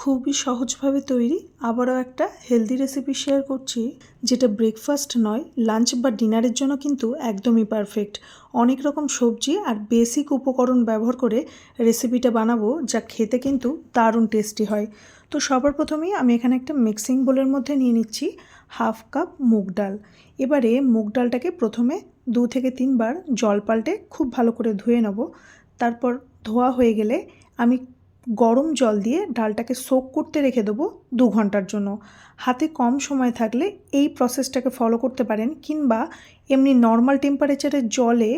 খুবই সহজভাবে তৈরি আবারও একটা হেলদি রেসিপি শেয়ার করছি, যেটা ব্রেকফাস্ট নয়, লাঞ্চ বা ডিনারের জন্য কিন্তু একদমই পারফেক্ট। অনেক রকম সবজি আর বেসিক উপকরণ ব্যবহার করে রেসিপিটা বানাবো, যা খেতে কিন্তু দারুণ টেস্টি হয়। তো সবার প্রথমেই আমি এখানে একটা মিক্সিং বোলের মধ্যে নিয়ে নিচ্ছি হাফ কাপ মুগ ডাল। এবারে মুগ ডালটাকে প্রথমে 2 থেকে 3 বার জল পাল্টে খুব ভালো করে ধুয়ে নেব। তারপর ধোয়া হয়ে গেলে আমি গরম জল দিয়ে ডালটাকে সোক করতে রেখে দেবো 2 ঘন্টার জন্য। হাতে কম সময় থাকলে এই প্রসেসটাকে ফলো করতে পারেন, কিংবা এমনি নর্মাল টেম্পারেচারের জলে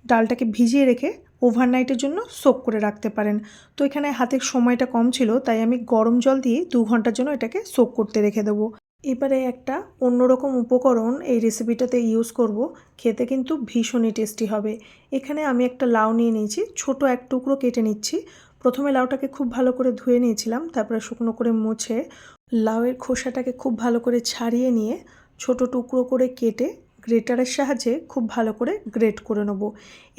ডালটাকে ভিজিয়ে রেখে ওভারনাইটের জন্য সোক করে রাখতে পারেন। তো এখানে হাতের সময়টা কম ছিল, তাই আমি গরম জল দিয়ে 2 ঘন্টার জন্য এটাকে সোক করতে রেখে দেবো। এবারে একটা অন্যরকম উপকরণ এই রেসিপিটাতে ইউজ করব, খেতে কিন্তু ভীষণই টেস্টি হবে। এখানে আমি একটা লাউ নিয়ে নিয়েছি, ছোট এক টুকরো কেটে নিচ্ছি। প্রথমে লাউটাকে খুব ভালো করে ধুয়ে নিয়েছিলাম, তারপরে শুকনো করে মুছে লাউয়ের খোসাটাকে খুব ভালো করে ছাড়িয়ে নিয়ে ছোট টুকরো করে কেটে গ্রেটারের সাহায্যে খুব ভালো করে গ্রেট করে নেব।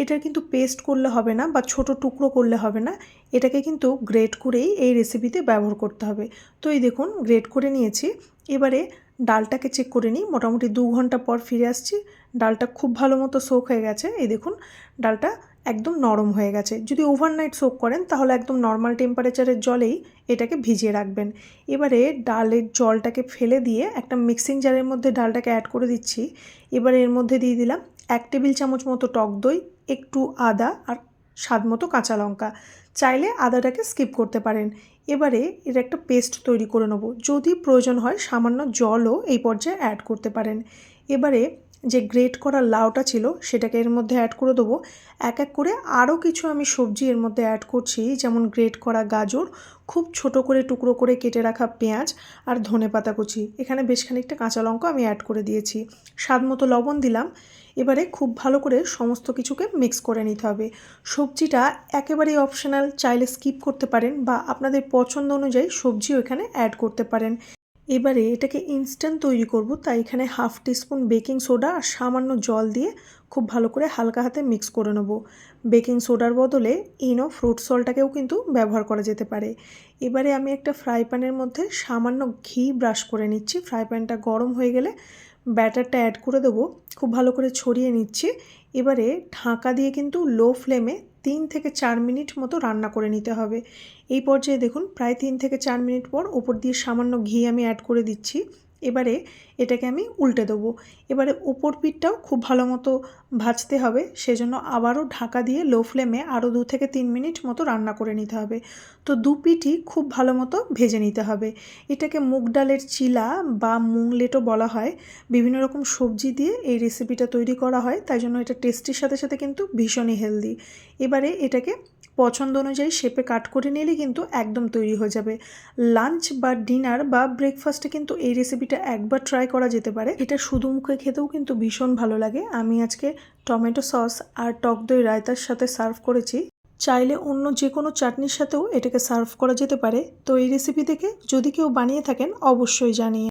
এটা কিন্তু পেস্ট করলে হবে না বা ছোট টুকরো করলে হবে না, এটাকে কিন্তু গ্রেট করেই এই রেসিপিতে ব্যবহার করতে হবে। তো এই দেখুন গ্রেট করে নিয়েছি। এবারে ডালটাকে চেক করে নিই, মোটামুটি 2 ঘন্টা পর ফিরে আসছি। ডালটা খুব ভালো মতো সোক হয়ে গেছে। এই দেখুন ডালটা একদম নরম হয়ে গেছে। যদি ওভারনাইট সোক করেন তাহলে একদম নর্মাল টেম্পারেচারের জলেই এটাকে ভিজিয়ে রাখবেন। এবারে ডালের জলটাকে ফেলে দিয়ে একটা মিক্সিং জারের মধ্যে ডালটাকে অ্যাড করে দিচ্ছি। এবারে এর মধ্যে দিয়ে দিলাম 1 টেবিল চামচ মতো টক দই, একটু আদা আর স্বাদ মতো কাঁচা লঙ্কা। চাইলে আদাটাকে স্কিপ করতে পারেন। এবারে এর একটা পেস্ট তৈরি করে নেব। যদি প্রয়োজন হয় সামান্য জলও এই পর্যায়ে অ্যাড করতে পারেন। এবারে যে গ্রেট করা লাউটা ছিল সেটাকে এর মধ্যে অ্যাড করে দেবো। এক এক করে আরও কিছু আমি সবজি এর মধ্যে অ্যাড করছি, যেমন গ্রেট করা গাজর, খুব ছোট করে টুকরো করে কেটে রাখা পেঁয়াজ আর ধনেপাতা কুচি। এখানে বেশ খানিকটা কাঁচা লঙ্কা আমি অ্যাড করে দিয়েছি, স্বাদ মতো লবণ দিলাম। এবারে খুব ভালো করে সমস্ত কিছুকে মিক্স করে নিতে হবে। সবজিটা একেবারেই অপশনাল, চাইলে স্কিপ করতে পারেন বা আপনাদের পছন্দ অনুযায়ী সবজিও এখানে অ্যাড করতে পারেন। এবারে এটাকে ইনস্ট্যান্ট তৈরি করব, তাই এখানে হাফ টিস্পুন বেকিং সোডা আর সামান্য জল দিয়ে খুব ভালো করে হালকা হাতে মিক্স করে নেব। বেকিং সোডার বদলে ইনো ফ্রুট সল্টটাকেও কিন্তু ব্যবহার করা যেতে পারে। এবারে আমি একটা ফ্রাই প্যানের মধ্যে সামান্য ঘি ব্রাশ করে নিচ্ছি। ফ্রাই প্যানটা গরম হয়ে গেলে ব্যাটারটা অ্যাড করে দেবো, খুব ভালো করে ছড়িয়ে নিচ্ছি। এবারে ঢাকা দিয়ে কিন্তু লো ফ্লেমে 3 থেকে 4 মিনিট মতো রান্না করে নিতে হবে। এই পর্যায়ে দেখুন প্রায় 3 থেকে 4 মিনিট পর ওপর দিয়ে সামান্য ঘি আমি অ্যাড করে দিচ্ছি। এবারে এটাকে আমি উল্টে দেবো। এবারে ওপর পিঠটাও খুব ভালো মতো ভাজতে হবে, সেজন্য আবারও ঢাকা দিয়ে লো ফ্লেমে আরও 2 থেকে 3 মিনিট মতো রান্না করে নিতে হবে। তো দু পিঠই খুব ভালো মতো ভেজে নিতে হবে। এটাকে মুগ ডালের চিলা বা মুংলেটও বলা হয়। বিভিন্ন রকম সবজি দিয়ে এই রেসিপিটা তৈরি করা হয়, তাই জন্য এটা টেস্টির সাথে সাথে কিন্তু ভীষণই হেলদি। এবারে এটাকে পছন্দ অনুযায়ী শেপে কাট করে নিলে কিন্তু একদম তৈরি হয়ে যাবে। লাঞ্চ বা ডিনার বা ব্রেকফাস্টে কিন্তু এই রেসিপিটা একবার ট্রাই করা যেতে পারে। এটা শুধু মুখে খেতেও কিন্তু ভীষণ ভালো লাগে। আমি আজকে টমেটো সস আর টক দই রায়তার সাথে সার্ভ করেছি। চাইলে অন্য যে কোনো চাটনির সাথেও এটাকে সার্ভ করা যেতে পারে। তো এই রেসিপি থেকে যদি কেউ বানিয়ে থাকেন অবশ্যই জানিয়ে